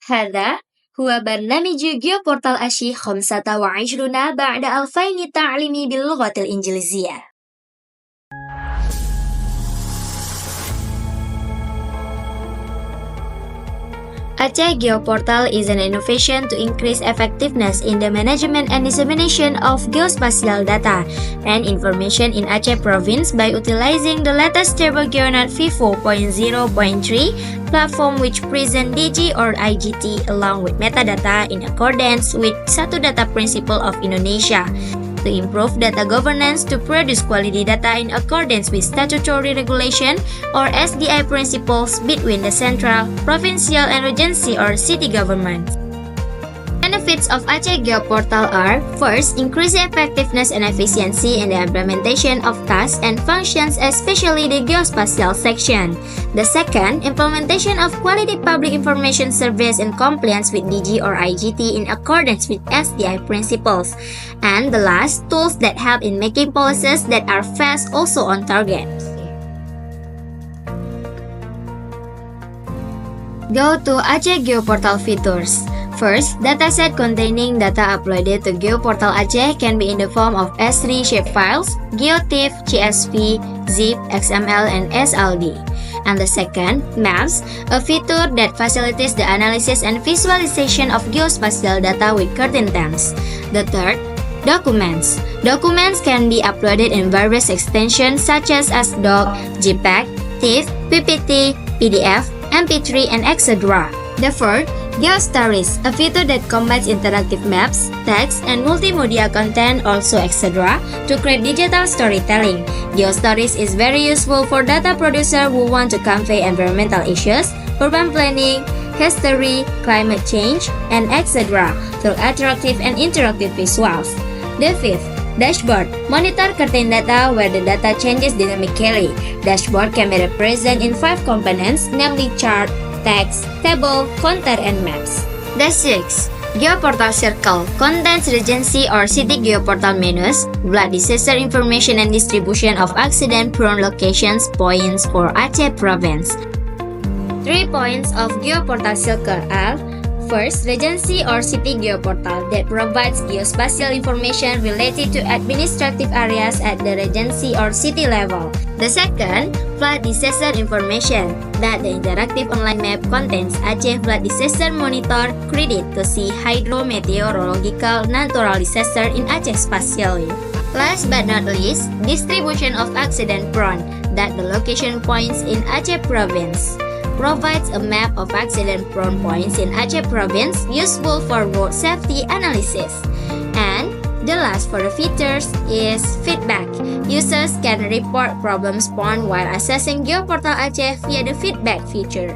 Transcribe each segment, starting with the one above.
هذا هو برنامج جيوبورتال أشي 25 بعد 2000 تعليمي باللغة الإنجليزية. Aceh Geoportal is an innovation to increase effectiveness in the management and dissemination of geospatial data and information in Aceh province by utilizing the latest TurboGeoNet v4.0.3 platform which present DG or IGT along with metadata in accordance with Satu Data Principle of Indonesia to improve data governance to produce quality data in accordance with statutory regulation or SDI principles between the central, provincial, and regency or city governments. Benefits of Aceh Geoportal are: first, increasing effectiveness and efficiency in the implementation of tasks and functions, especially the geospatial section. The second, implementation of quality public information service in compliance with DG or IGT in accordance with SDI principles. And the last, tools that help in making policies that are fast, also on target. Go to Aceh Geoportal features. First, dataset containing data uploaded to Geoportal Aceh can be in the form of S3 shapefiles, GeoTIFF, CSV, ZIP, XML, and SLD. And the second, Maps, a feature that facilitates the analysis and visualization of geospatial data with curtain temps. The third, Documents. Documents can be uploaded in various extensions such as SDoc, JPEG, TIFF, PPT, PDF, MP3, and etc. The fourth, GeoStories, a feature that combines interactive maps, text, and multimedia content, also etc., to create digital storytelling. GeoStories is very useful for data producers who want to convey environmental issues, urban planning, history, climate change, and etc. through attractive and interactive visuals. The fifth, Dashboard. Monitor curtain data where the data changes dynamically. Dashboard can be represented in 5 components, namely chart, text, table, counter, and maps. The 6. Geoportal Circle contains regency or city geoportal menus, flood disaster information and distribution of accident-prone locations points for Aceh province. 3 points of Geoportal Circle are: first, Regency or City Geoportal that provides geospatial information related to administrative areas at the Regency or city level. The second, Flood Disaster Information that the interactive online map contains Aceh Flood Disaster Monitor credit to see hydrometeorological natural disaster in Aceh spatially. Last but not least, Distribution of Accident Prone that the location points in Aceh province provides a map of accident-prone points in Aceh province useful for road safety analysis. And the last for the features is feedback. Users can report problems spawned while accessing Geoportal Aceh via the feedback feature.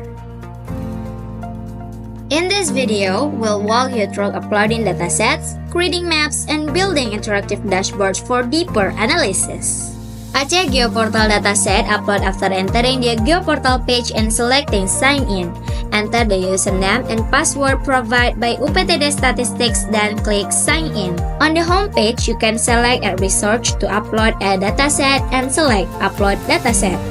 In this video, we'll walk you through uploading datasets, creating maps, and building interactive dashboards for deeper analysis. Aceh Geoportal dataset upload after entering the Geoportal page and selecting Sign In. Enter the username and password provided by UPTD Statistics, then click Sign In. On the home page, you can select a research to upload a dataset and select Upload Dataset.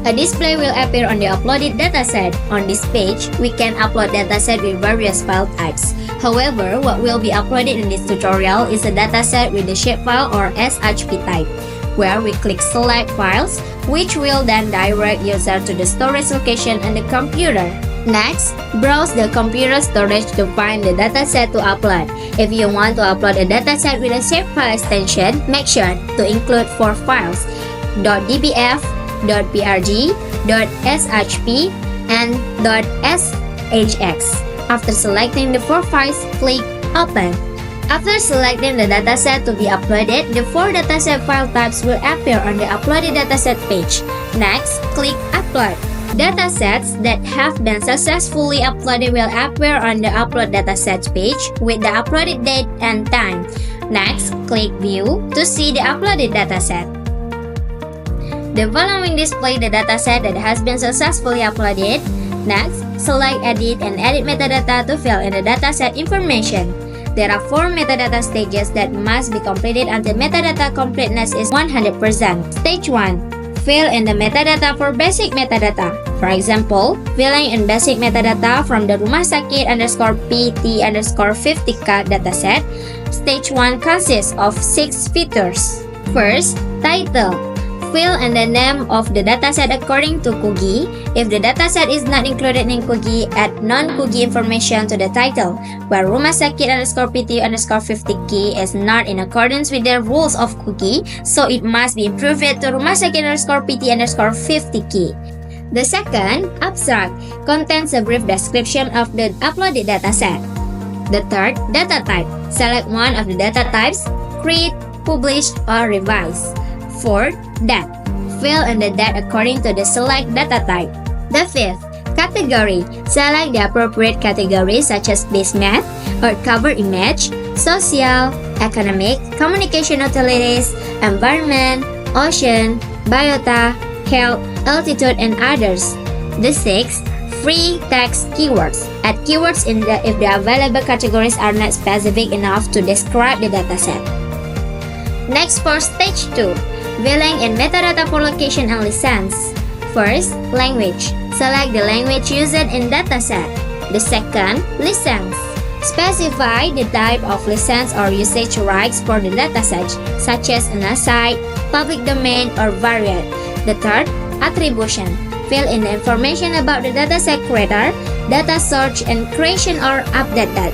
A display will appear on the uploaded dataset. On this page, we can upload dataset with various file types. However, what will be uploaded in this tutorial is a dataset with the shapefile or SHP type, where we click Select Files, which will then direct user to the storage location on the computer. Next, browse the computer storage to find the dataset to upload. If you want to upload a dataset with a shapefile extension, make sure to include 4 files: .dbf, .prg, .shp, and .shx. After selecting the 4 files, click Open. After selecting the dataset to be uploaded, the 4 dataset file types will appear on the uploaded dataset page. Next, click Upload. Datasets that have been successfully uploaded will appear on the Upload Datasets page with the uploaded date and time. Next, click View to see the uploaded dataset. The following display the dataset that has been successfully uploaded. Next, select Edit and edit metadata to fill in the dataset information. There are 4 metadata stages that must be completed until metadata completeness is 100%. Stage 1. Fill in the metadata for basic metadata. For example, filling in basic metadata from the Rumah Sakit _PT_50K dataset. Stage 1 consists of 6 features. First, title. Fill in the name of the dataset according to Kugi. If the dataset is not included in Kugi, add non-Kugi information to the title. Where Rumah Sakit _PT_50K is not in accordance with the rules of Kugi, so it must be improved to Rumah Sakit _PT_50K. The second, abstract, contains a brief description of the uploaded dataset. The third, data type. Select one of the data types, create, publish, or revise. Fourth, date. Fill in the date according to the select data type. The fifth, category. Select the appropriate category such as base math or cover image, social, economic, communication utilities, environment, ocean, biota, health, altitude, and others. The sixth, free text keywords. Add keywords if the available categories are not specific enough to describe the dataset. Next, for stage 2, filling in metadata for location and license. First, language. Select the language used in dataset. The second, license. Specify the type of license or usage rights for the dataset, such as an aside, public domain, or variant. The third, attribution. Fill in the information about the dataset creator, data source, and creation or update that.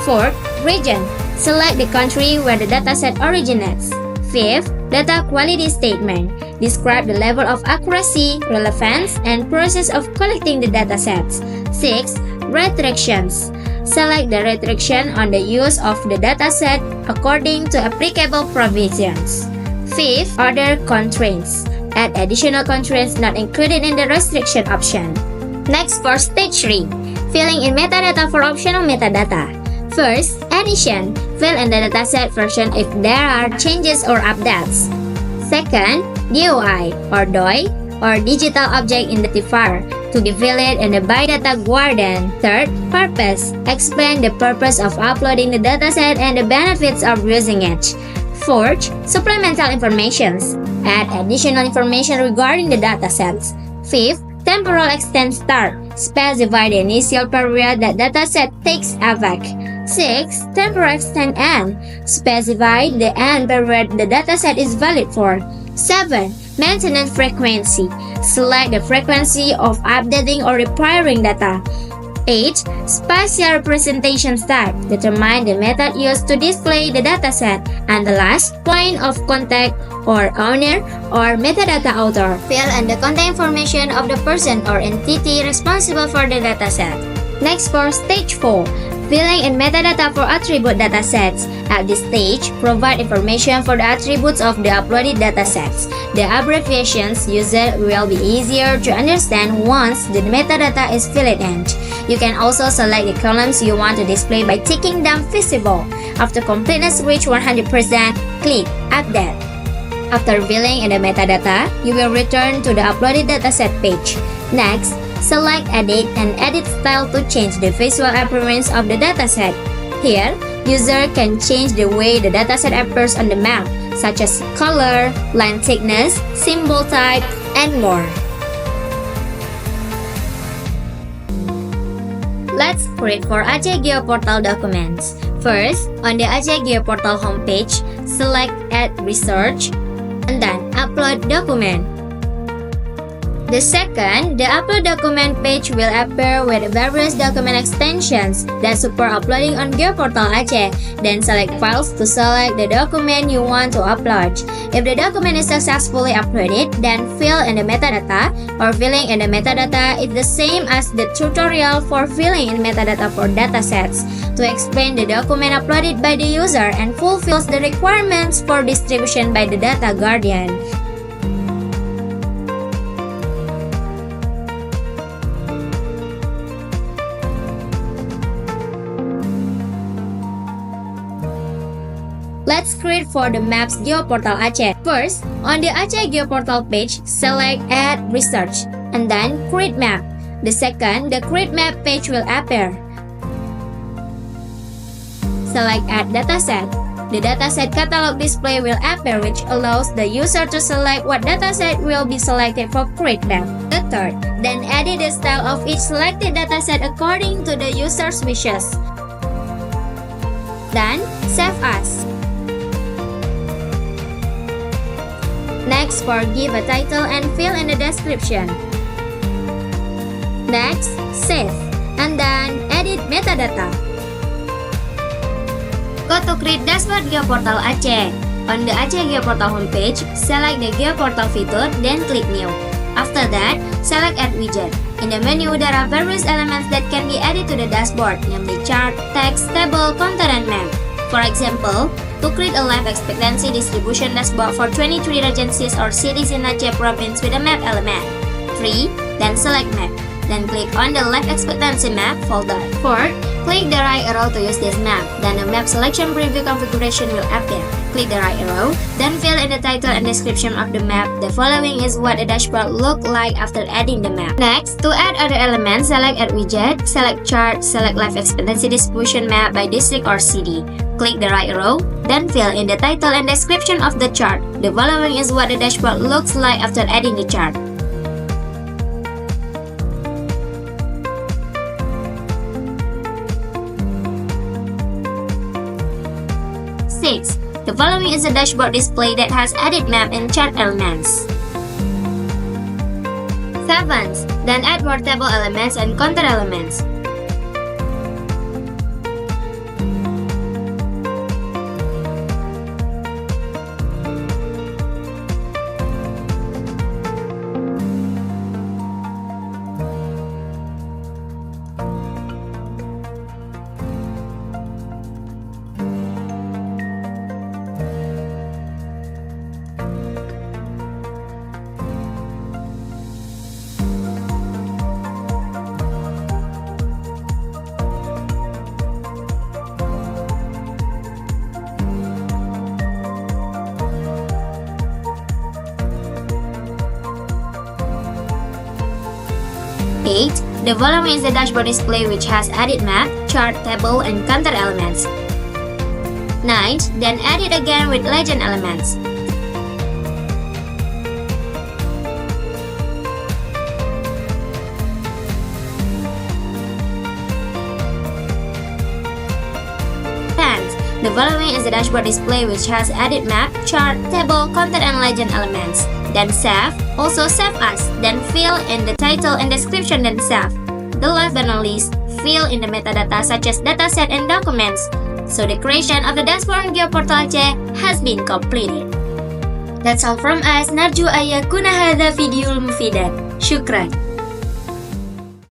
Fourth, region. Select the country where the dataset originates. Fifth, data quality statement. Describe the level of accuracy, relevance, and process of collecting the datasets. Sixth, restrictions. Select the restriction on the use of the dataset according to applicable provisions. Fifth, other constraints. Add additional constraints not included in the restriction option. Next, for stage 3, filling in metadata for optional metadata. First, addition. Fill in the dataset version if there are changes or updates. Second, DOI or DOI or Digital Object Identifier to be filled in the ByData Guardian. Third, purpose. Explain the purpose of uploading the dataset and the benefits of using it. Fourth, supplemental informations. Add additional information regarding the datasets. Fifth, temporal extent start. Specify the initial period that dataset takes effect. 6. Temporal extent end. Specify the end period the dataset is valid for. 7. Maintenance frequency. Select the frequency of updating or repairing data. 8. Spatial representation type. Determine the method used to display the dataset. And the last, point of contact or owner or metadata author. Fill in the contact information of the person or entity responsible for the dataset. Next, for stage 4, filling in metadata for attribute datasets. At this stage, provide information for the attributes of the uploaded datasets. The abbreviations used will be easier to understand once the metadata is filled in. You can also select the columns you want to display by ticking them visible. After completeness reach 100%, click Update. After filling in the metadata, you will return to the uploaded dataset page. Next, select Edit and Edit Style to change the visual appearance of the dataset. Here, user can change the way the dataset appears on the map, such as color, line thickness, symbol type, and more. Let's create for Aceh Geoportal documents. First, on the Aceh Geoportal homepage, select Add Research, and then Upload Document. The second, the Upload Document page will appear with various document extensions that support uploading on Geoportal Aceh. Then select Files to select the document you want to upload. If the document is successfully uploaded, then fill in the metadata, or filling in the metadata is the same as the tutorial for filling in metadata for datasets to explain the document uploaded by the user and fulfills the requirements for distribution by the data guardian. Let's create for the Maps Geoportal Aceh. First, on the Aceh Geoportal page, select Add Research, and then Create Map. The second, the Create Map page will appear. Select Add Dataset, The dataset catalog display will appear, which allows the user to select what dataset will be selected for Create Map. The third, then edit the style of each selected dataset according to the user's wishes. Then, save as. Next, give a title and fill in the description. Next, save, and then edit metadata. Go to Create Dashboard GeoPortal Aceh. On the Aceh GeoPortal homepage, select the GeoPortal feature, then click New. After that, select Add Widget. In the menu, there are various elements that can be added to the dashboard, namely chart, text, table, content, and map. For example, to create a life expectancy distribution dashboard for 23 regencies or cities in Aceh province with a map element. 3. Then select Map. Then click on the life expectancy map folder. 4. Click the right arrow to use this map. Then the map selection preview configuration will appear. Click the right arrow, then fill in the title and description of the map. The following is what the dashboard look like after adding the map. Next, to add other elements, select Add Widget, select Chart, select Life Expectancy Distribution Map by district or city. Click the right arrow, then fill in the title and description of the chart. The following is what the dashboard looks like after adding the chart. 6. The following is a dashboard display that has added map and chart elements. 7. Then add more table elements and content elements. 8. The following is the dashboard display which has added map, chart, table, and content elements. 9. Then add it again with legend elements. 10. The following is the dashboard display which has added map, chart, table, content, and legend elements. Then save, also save as, then fill in the title and description, then save. The last but not least, fill in the metadata such as dataset and documents. So the creation of the dashboard GeoPortal Aceh has been completed. That's all from us. Narju ayakuna hadha videoul mufidan. Syukran.